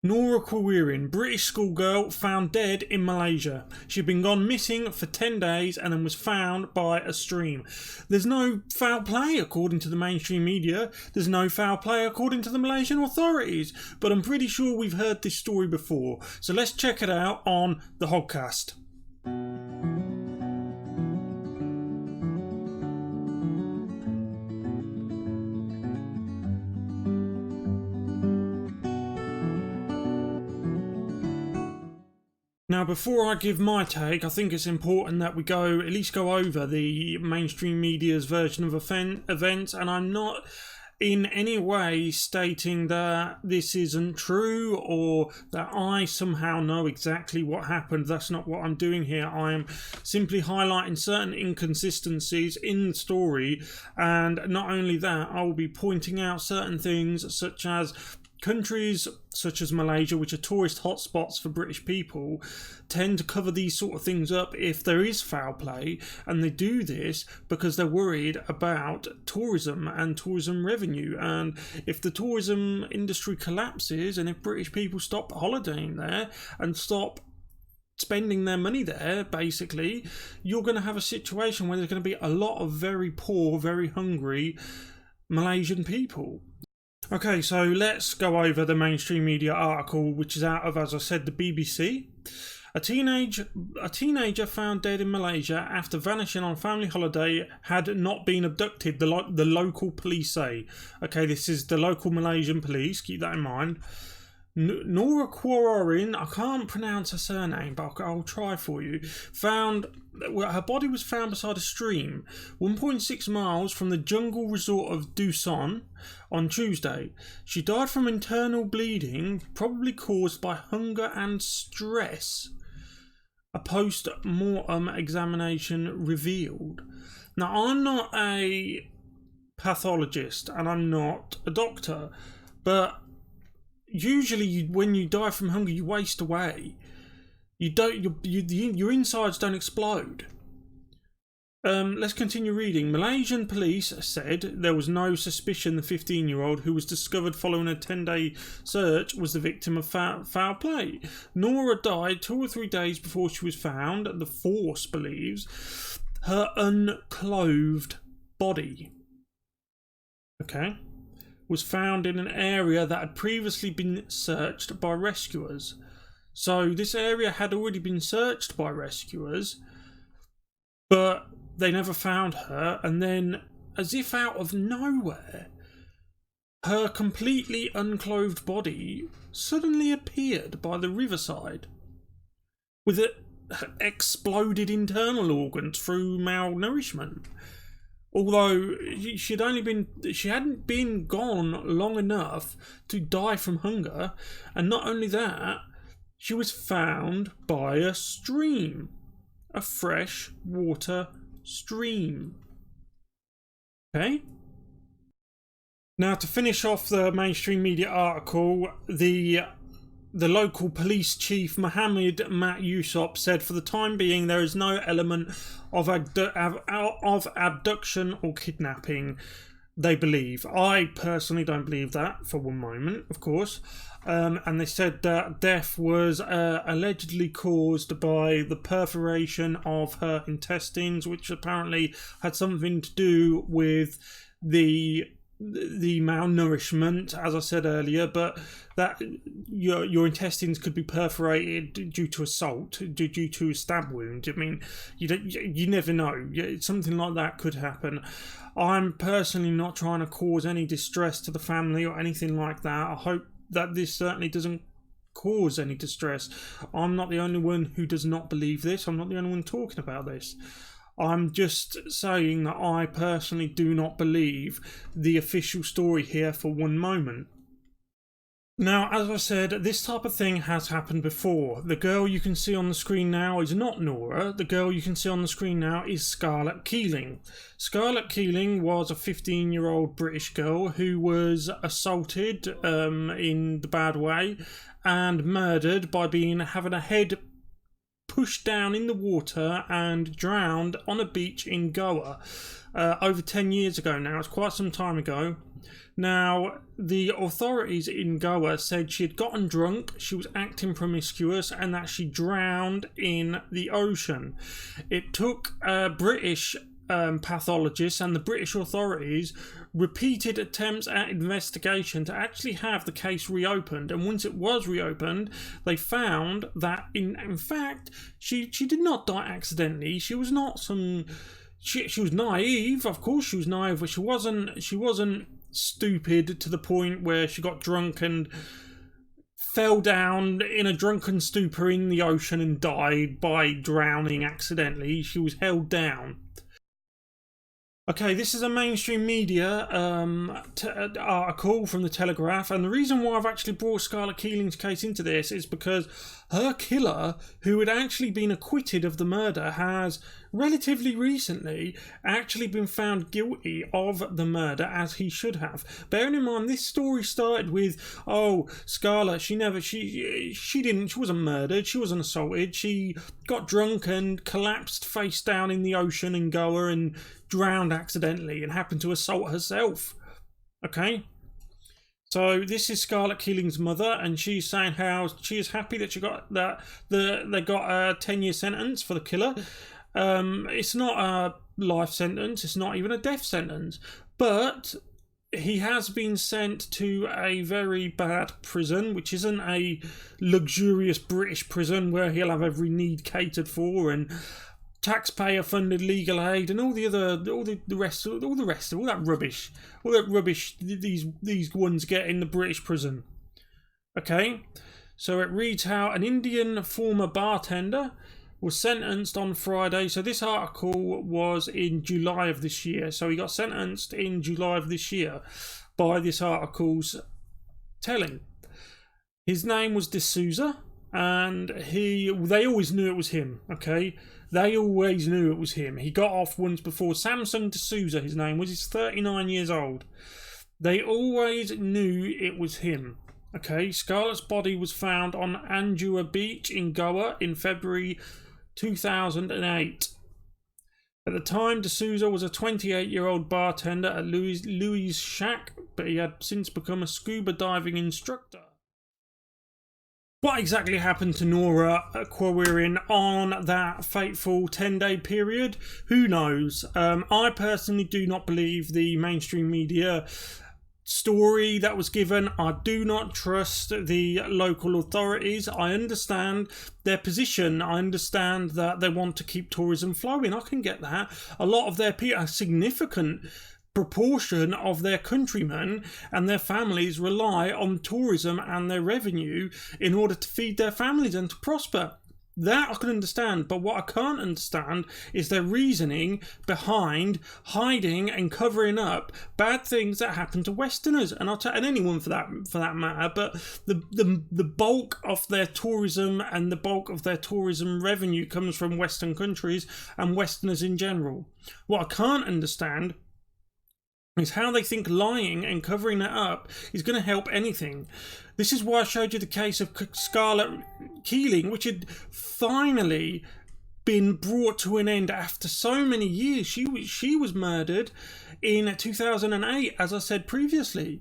Nora Quoirin, British schoolgirl, found dead in Malaysia. She'd been gone missing for 10 days and then was found by a stream. There's no foul play according to the mainstream media. There's no foul play according to the Malaysian authorities. But I'm pretty sure we've heard this story before. So let's check it out on the Hodcast. Now, before I give my take, I think it's important that we at least go over the mainstream media's version of events, and I'm not in any way stating that this isn't true or that I somehow know exactly what happened. That's not what I'm doing here. I am simply highlighting certain inconsistencies in the story, and not only that, I will be pointing out certain things such as countries such as Malaysia, which are tourist hotspots for British people, tend to cover these sort of things up if there is foul play, and they do this because they're worried about tourism and tourism revenue. And if the tourism industry collapses, and if British people stop holidaying there and stop spending their money there, basically, you're going to have a situation where there's going to be a lot of very poor, very hungry Malaysian people. Okay, so let's go over the mainstream media article, which is out of, as I said, the BBC. A teenager found dead in Malaysia after vanishing on family holiday had not been abducted, the local police say. Okay, this is the local Malaysian police, keep that in mind. Nora Quoirin, I can't pronounce her surname, but I'll try for you, her body was found beside a stream 1.6 miles from the jungle resort of Dusun on Tuesday. She died from internal bleeding, probably caused by hunger and stress, a post-mortem examination revealed. Now, I'm not a pathologist and I'm not a doctor, but usually when you die from hunger, you waste away. Your insides don't explode. Let's continue reading. Malaysian police said there was no suspicion the 15-year-old who was discovered following a 10-day search was the victim of foul play. Nora died 2 or 3 days before she was found. The force believes her unclothed body, was found in an area that had previously been searched by rescuers. So this area had already been searched by rescuers, but they never found her, and then, as if out of nowhere, her completely unclothed body suddenly appeared by the riverside with exploded internal organs through malnourishment. Although she hadn't been gone long enough to die from hunger, and not only that, she was found by a stream, a fresh water stream. Okay? Now, to finish off the mainstream media article, the local police chief, Mohammed Mat Yusop, said for the time being there is no element of abduction or kidnapping, they believe. I personally don't believe that for one moment, of course. And they said that death was allegedly caused by the perforation of her intestines, which apparently had something to do with the malnourishment, as I said earlier, but that your intestines could be perforated due to assault, due to a stab wound. I mean, you never know. Something like that could happen. I'm personally not trying to cause any distress to the family or anything like that. I hope that this certainly doesn't cause any distress. I'm not the only one who does not believe this. I'm not the only one talking about this. I'm just saying that I personally do not believe the official story here for one moment. Now, as I said, this type of thing has happened before. The girl you can see on the screen now is not Nora. The girl you can see on the screen now is Scarlett Keeling. Scarlett Keeling was a 15-year-old British girl who was assaulted in the bad way and murdered by having a head pushed down in the water and drowned on a beach in Goa over 10 years ago now. It's quite some time ago. Now, the authorities in Goa said she had gotten drunk, she was acting promiscuous, and that she drowned in the ocean. It took British pathologists and the British authorities repeated attempts at investigation to actually have the case reopened, and once it was reopened, they found that in fact she did not die accidentally. She was not some she was naive, of course she was naive, but she wasn't stupid to the point where she got drunk and fell down in a drunken stupor in the ocean and died by drowning accidentally. She was held down. Okay, this is a mainstream media article from the Telegraph, and the reason why I've actually brought Scarlett Keeling's case into this is because her killer, who had actually been acquitted of the murder, has relatively recently actually been found guilty of the murder, as he should have. Bearing in mind, this story started with, oh, Scarlett, she wasn't murdered, she wasn't assaulted, she got drunk and collapsed face down in the ocean in Goa and drowned accidentally and happened to assault herself. Okay? So this is Scarlett Keeling's mother, and she's saying how she is happy that they got a 10-year sentence for the killer. It's not a life sentence, it's not even a death sentence, but he has been sent to a very bad prison, which isn't a luxurious British prison where he'll have every need catered for and taxpayer-funded legal aid and all that rubbish these ones get in the British prison. Okay, so it reads how an Indian former bartender was sentenced on Friday. So this article was in July of this year. So he got sentenced in July of this year by this article's telling. His name was D'Souza, and they always knew it was him. Okay. They always knew it was him. He got off once before. Samson D'Souza, his name was. He's 39 years old. They always knew it was him. Okay, Scarlett's body was found on Anjua Beach in Goa in February 2008. At the time, D'Souza was a 28-year-old bartender at Louis' Shack, but he had since become a scuba diving instructor. What exactly happened to Nora Quoirin on that fateful 10-day period? Who knows? I personally do not believe the mainstream media story that was given. I do not trust the local authorities. I understand their position. I understand that they want to keep tourism flowing. I can get that. A lot of their people, a significant proportion of their countrymen and their families rely on tourism and their revenue in order to feed their families and to prosper. That I can understand, but what I can't understand is their reasoning behind hiding and covering up bad things that happen to Westerners, and and anyone for that matter. But the bulk of their tourism and the bulk of their tourism revenue comes from Western countries and Westerners in general. What I can't understand is how they think lying and covering that up is going to help anything. This is why I showed you the case of Scarlett Keeling, which had finally been brought to an end after so many years. She was murdered in 2008, as I said previously.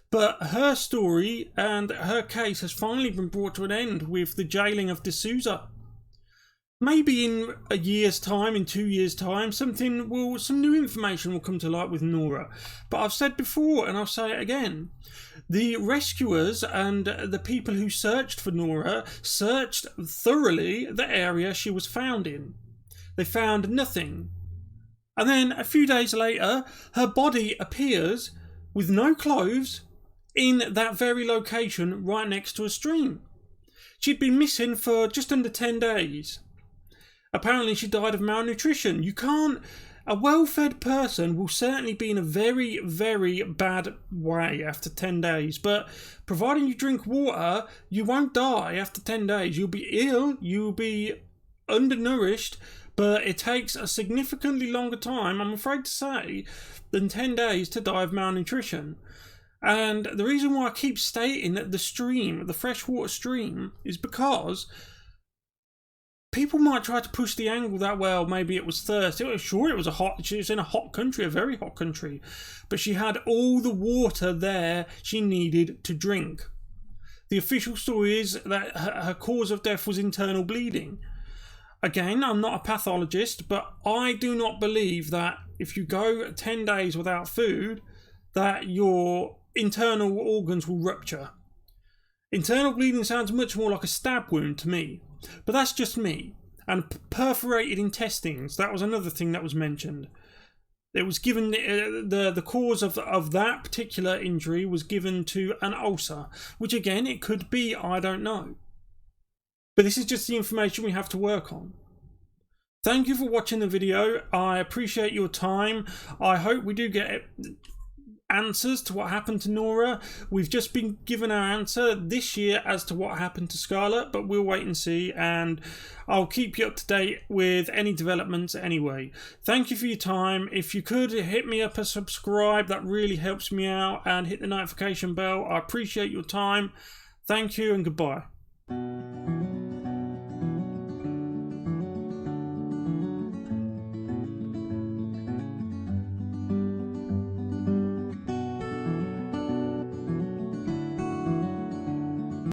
But her story and her case has finally been brought to an end with the jailing of D'Souza. Maybe in a year's time, in 2 years' time, some new information will come to light with Nora. But I've said before, and I'll say it again, the rescuers and the people who searched for Nora searched thoroughly the area she was found in. They found nothing. And then a few days later, her body appears with no clothes in that very location right next to a stream. She'd been missing for just under 10 days. Apparently she died of malnutrition. A well-fed person will certainly be in a very, very bad way after 10 days. But providing you drink water, you won't die after 10 days. You'll be ill, you'll be undernourished, but it takes a significantly longer time, I'm afraid to say, than 10 days to die of malnutrition. And the reason why I keep stating that the freshwater stream, is because people might try to push the angle that, well, maybe it was thirst. Sure, it was she was in a hot country, a very hot country, but she had all the water there she needed to drink. The official story is that her cause of death was internal bleeding. Again, I'm not a pathologist, but I do not believe that if you go 10 days without food, that your internal organs will rupture. Internal bleeding sounds much more like a stab wound to me, but that's just me. And perforated intestines, that was another thing that was mentioned. It was given, the cause of that particular injury was given to an ulcer, which again, it could be, I don't know. But this is just the information we have to work on. Thank you for watching the video. I appreciate your time. I hope we do get answers to what happened to Nora. We've just been given our answer this year as to what happened to Scarlett, but we'll wait and see, and I'll keep you up to date with any developments anyway. Thank you for your time. If you could hit me up a subscribe, that really helps me out, and hit the notification bell. I appreciate your time. Thank you and goodbye.